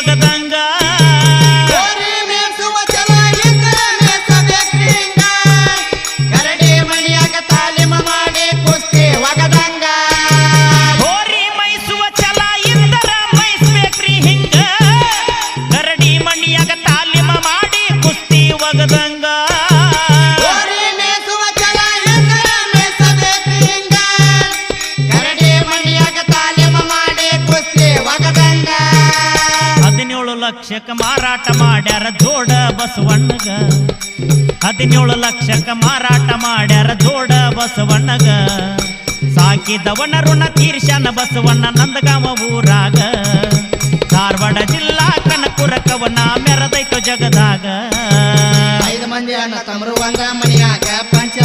ಒಗದಂಗ ಹೋರಿ ಮೈಸುವ ಛಲ ಇದ್ದರ ಮೈಸ್ಬೇಕ್ರಿ ಹಿಂಗ ಗರಡಿ ಮಣಿಯಾಗ ತಾಲೀಮ ಮಾಡಿ ಕುಸ್ತಿ ಒಗದಂಗ ಲಕ್ಷಕ್ಕ ಮಾರಾಟ ಮಾಡ್ಯಾರ ಜೋಡ ಬಸವಣ್ಣಗ 17 ಲಕ್ಷಕ್ಕ ಮಾರಾಟ ಮಾಡ್ಯಾರ ಜೋಡ ಬಸವಣ್ಣಗ ಸಾಕಿದವನ ಋಣ ತೀರ್ಷಾನ ಬಸವಣ್ಣ ನಂದಗಾಮ ಊರಾಗ ಧಾರವಾಡ ಜಿಲ್ಲಾ ಕನಕಪುರ ಕವನ ಮೆರದೈತು ಜಗದಾಗ 5 ಮಂದಿ ಅಣ್ಣ ತಮರು ಒಂದ ಮನಿಯಾಗ ಪಂಚ